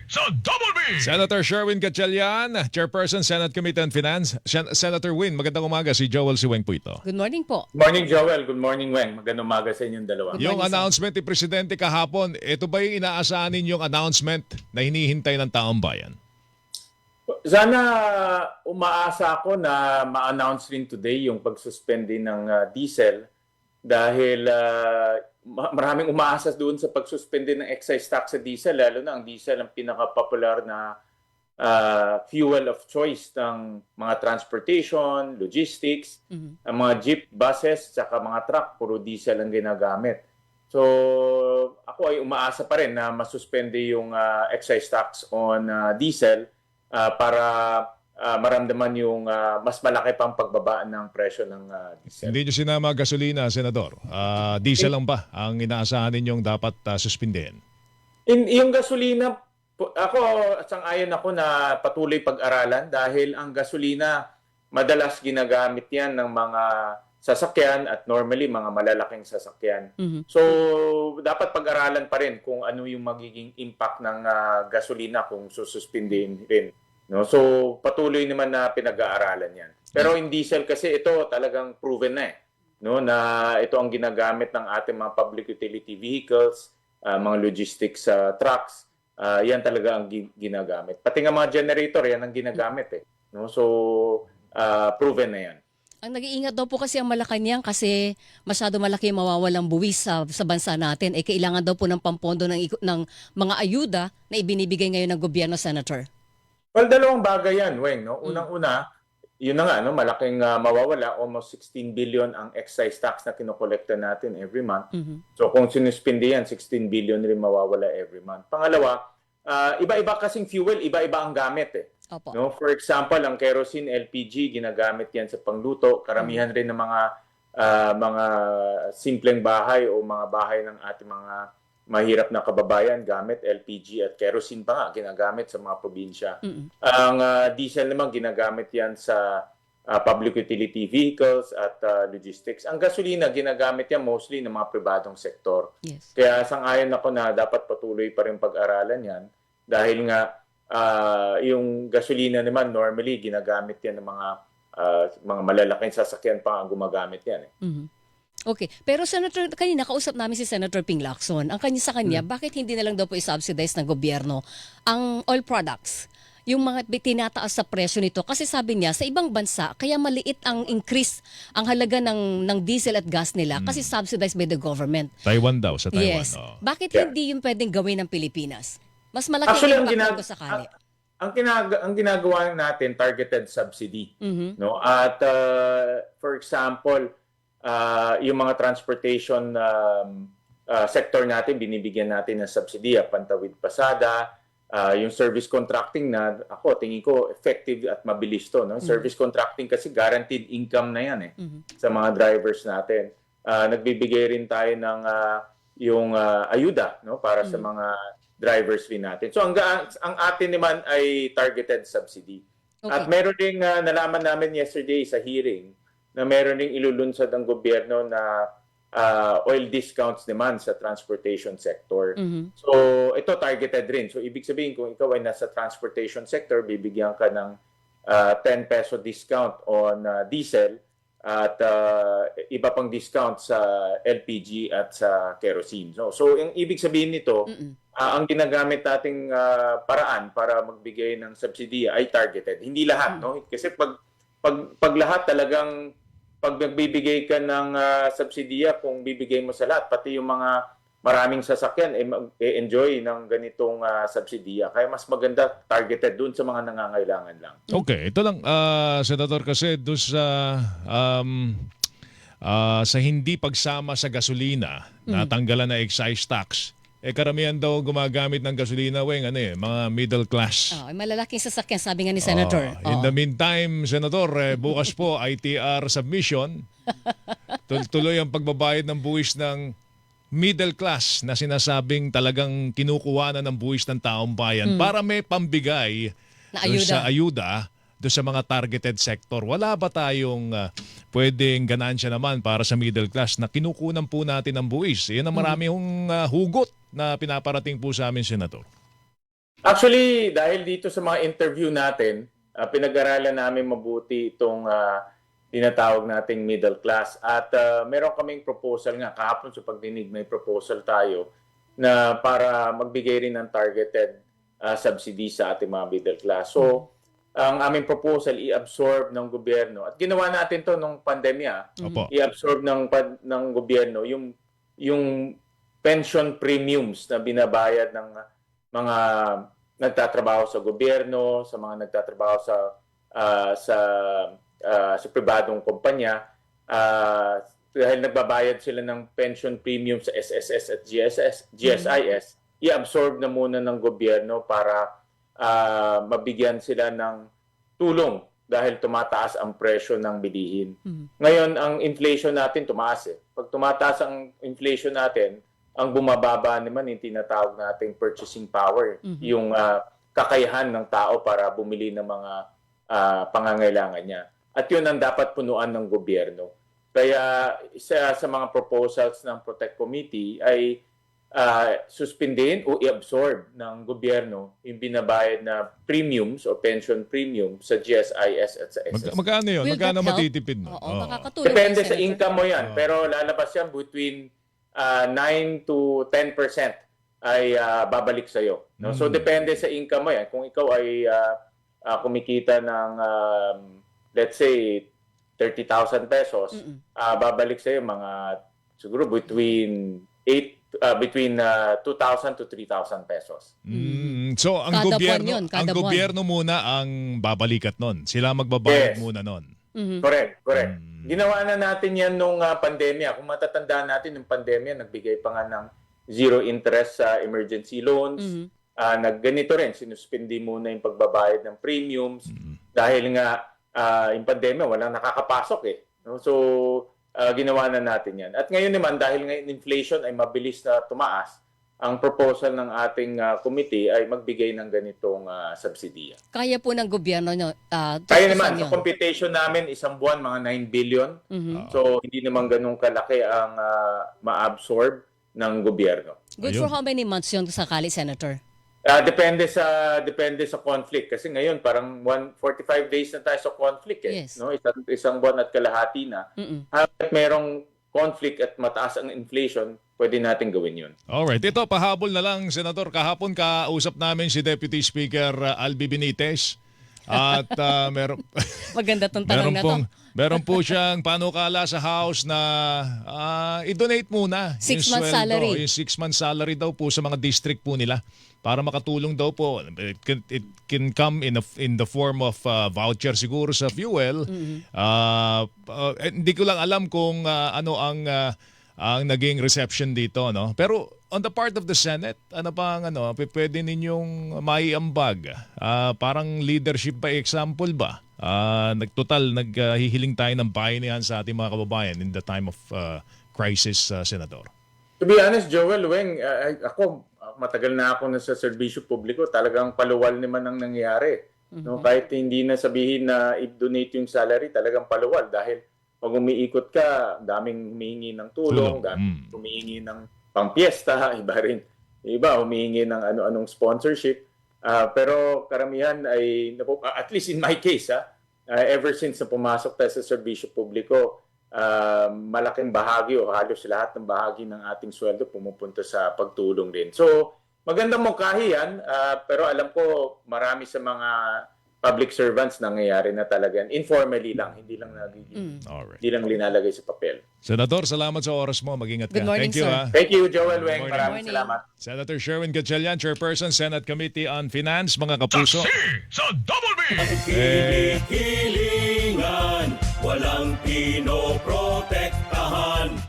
sa Double B! Senator Sherwin Gatchalian, Chairperson, Senate Committee on Finance. Senator Win, magandang umaga. Si Joel Siweng po ito. Good morning po. Good morning, Joel. Good morning, Weng. Magandang umaga sa inyong dalawa. Good Yung morning, sir. announcement ni Presidente kahapon, ito ba yung inaasahan ninyong announcement na hinihintay ng taong bayan? Sana umaasa ako na ma-announce rin today yung pagsuspende ng diesel dahil maraming umaasa doon sa pagsuspende ng excise tax sa diesel, lalo na ang diesel ang pinaka-popular na fuel of choice ng mga transportation, logistics, ang mga jeep, buses, saka mga truck, puro diesel ang ginagamit. So ako ay umaasa pa rin na masuspende yung excise tax on diesel para maramdaman yung mas malaki pang pagbaba ng presyo ng diesel. Hindi nyo sinama gasolina, Senador. Diesel lang ba ang inaasahan ninyong dapat suspindihin? Yung gasolina, ako sang-ayon ako na patuloy pag-aralan dahil ang gasolina madalas ginagamit yan ng mga sasakyan at normally mga malalaking sasakyan. So dapat pag-aralan pa rin kung ano yung magiging impact ng gasolina kung sususpindihin rin. No? So patuloy naman na pinag-aaralan yan. Pero in diesel kasi ito talagang proven na no? Na ito ang ginagamit ng ating mga public utility vehicles, mga logistics trucks. Yan talaga ang ginagamit. Pati nga mga generator, yan ang ginagamit no? So proven na yan. Ang nag-iingat daw po kasi ang Malacanang kasi masyado malaki mawawalang buwis sa bansa natin. Kailangan daw po ng pampondo ng mga ayuda na ibinibigay ngayon ng gobyerno, Senator. Well, dalawang bagay yan, Weng. No? Unang-una, yun na nga, no? Malaking mawawala. Almost 16 billion ang excise tax na kinokolekta natin every month. So kung sinuspindi yan, 16 billion rin mawawala every month. Pangalawa, iba-iba kasing fuel, iba-iba ang gamit Opo. No? For example, ang kerosene, LPG, ginagamit yan sa pangluto. Karamihan rin ng mga simpleng bahay o mga bahay ng ating mga mahirap na kababayan gamit LPG at kerosene pa nga ginagamit sa mga probinsya. Ang diesel naman ginagamit yan sa public utility vehicles at logistics. Ang gasolina ginagamit yan mostly ng mga pribadong sektor. Yes. Kaya sang-ayon ako na dapat patuloy pa rin pag-aralan yan dahil nga yung gasolina naman normally ginagamit yan ng mga malalaking sasakyan pa ang gumagamit yan. Okay. Pero Senator, kanina kausap namin si Senator Ping Lacson. Ang kanya sa kanya, bakit hindi na lang daw po i-subsidize ng gobyerno ang oil products? Yung mga tinataas sa presyo nito. Kasi sabi niya, sa ibang bansa, kaya maliit ang increase, ang halaga ng diesel at gas nila kasi subsidized by the government. Taiwan daw, sa Taiwan. Yes. Oh. Bakit Yeah. hindi yung pwedeng gawin ng Pilipinas? Mas malaki Actually, ang impact nito sakali. ang ginagawa natin targeted subsidy, no? At for example, yung mga transportation sector natin binibigyan natin ng subsidy, pantawid pasada, yung service contracting na ako tingin ko effective at mabilis to, no? Service contracting kasi guaranteed income na yan sa mga drivers natin. Nagbibigay rin tayo ng yung ayuda, no, para sa mga drivers rin natin. So ang atin naman ay targeted subsidy. Okay. At meron ding nalaman namin yesterday sa hearing na meron ding ilulunsad ang gobyerno na oil discounts naman sa transportation sector. So ito targeted rin. So ibig sabihin kung ikaw ay nasa transportation sector, bibigyan ka ng 10 peso discount on diesel at iba pang discount sa LPG at sa kerosene. So yung ibig sabihin nito, ang ginagamit nating paraan para magbigay ng subsidiya ay targeted. Hindi lahat, no? Kasi pag lahat talagang pag nagbibigay ka ng subsidiya, kung bibigay mo sa lahat, pati yung mga maraming sasakyan enjoy ng ganitong subsidiya. Kaya mas maganda targeted dun sa mga nangangailangan lang. Okay, ito lang, Senator, kasi doon sa hindi pagsama sa gasolina, natanggalan na excise tax, karamihan daw gumagamit ng gasolina, Weng, mga middle class. Malalaking sasakyan, sabi nga ni Senator. In the meantime, Senator, bukas po ITR submission. Tuloy ang pagbabayad ng buwis ng middle class na sinasabing talagang kinukuha na ng buwis ng taong bayan para may pambigay Na doon ayuda. sa ayuda doon sa mga targeted sector. Wala ba tayong pwedeng ganansya naman para sa middle class na kinukunan po natin ng buwis? Yan ang marami hong hugot na pinaparating po sa amin, Senator. Actually, dahil dito sa mga interview natin, pinag-aralan namin mabuti itong tinatawag nating middle class. At meron kaming proposal nga, kahapon sa pagdinig may proposal tayo na para magbigay rin ng targeted subsidy sa ating mga middle class. So, ang aming proposal, i-absorb ng gobyerno. At ginawa natin to nung pandemya. Opo. I-absorb ng gobyerno yung pension premiums na binabayad ng mga nagtatrabaho sa gobyerno, sa mga nagtatrabaho sa pribadong kumpanya, dahil nagbabayad sila ng pension premium sa SSS at GSIS, i-absorb na muna ng gobyerno para mabigyan sila ng tulong dahil tumataas ang presyo ng bilihin. Ngayon, ang inflation natin tumaas eh. Pag tumataas ang inflation natin, ang bumababa naman yung tinatawag nating purchasing power, yung kakayahan ng tao para bumili ng mga pangangailangan niya. At yun ang dapat punuan ng gobyerno. Kaya isa sa mga proposals ng Protect Committee ay suspendin o i-absorb ng gobyerno yung binabayad na premiums o pension premium sa GSIS at sa SS. Magkano yun? Will Magkano that help? matitipid nun? Oo, makakatulong. Depende yun, sa Senator. income mo yan. Pero lalabas yan between 9 to 10% ay babalik sa'yo. No? So depende sa income mo yan. Kung ikaw ay kumikita ng let's say 30,000 pesos, babalik sa'yo mga siguro between 2,000 to 3,000 pesos. So ang Kada gobyerno, buwan yun, ang kada buwan. gobyerno muna ang babalikat nun. Sila magbabayad Yes. muna nun. Correct. Ginawa na natin yan nung pandemya. Kung matatandaan natin, nung pandemya, nagbigay pa nga ng zero interest sa emergency loans. Ganito rin, sinuspindi muna yung pagbabayad ng premiums dahil nga yung pandemya, walang nakakapasok eh. No? So, ginawa na natin yan. At ngayon naman, dahil ngayon inflation ay mabilis na tumaas, ang proposal ng ating committee ay magbigay ng ganitong subsidiya. Kaya po ng gobyerno nyo. Kaya naman, sa computation namin, isang buwan, mga 9 billion. So, hindi naman ganun kalaki ang ma-absorb ng gobyerno. Good Ayun. for how many months yun sakali, Senator? Depende sa conflict. Kasi ngayon, parang 45 days na tayo sa conflict. Yes. No? Isang buwan at kalahati na. At merong conflict at mataas ang inflation, pwede natin gawin yun. Alright. Ito, pahabol na lang, Senator. Kahapon kausap namin si Deputy Speaker Albi Benitez. At Maganda tong tanong na to. meron po siyang panukala sa House na i-donate muna 6 yung months sweldo, salary. yung 6-month salary daw po sa mga district po nila para makatulong daw po. It can come in the form of voucher siguro sa fuel. Hindi ko lang alam kung ano ang naging reception dito, no? Pero on the part of the Senate, ano pa ang pwede ninyong maiambag? Parang leadership by example ba? Naghihiling tayo ng bayanihan sa ating mga kababayan in the time of crisis, Senador. To be honest, Joel, Weng, ako, matagal na ako na sa serbisyo publiko. Talagang paluwal naman ang nangyayari. No? Kahit hindi na sabihin na i-donate yung salary, talagang paluwal. Dahil pag umiikot ka, daming humihingi ng tulong, daming humihingi ng pang-piesta, iba rin. Iba, humihingi ng ano-anong sponsorship. Pero karamihan ay, at least in my case, ever since na pumasok tayo sa serbisyo publiko, malaking bahagi o halos lahat ng bahagi ng ating sweldo pumupunta sa pagtulong din. So, magandang mungkahi yan, pero alam ko marami sa mga public servants nangyayari na talaga. Informally lang, hindi lang Alright. hindi lang linalagay sa papel. Senador, salamat sa oras mo. Mag-ingat ka. Good morning, Thank you, sir. Thank you, Joel Weng. morning. Maraming Good morning. salamat. Senator Sherwin Gatchalian, Chairperson, Senate Committee on Finance, mga kapuso. Sa Double B! Hilingan, walang pinoprotektahan.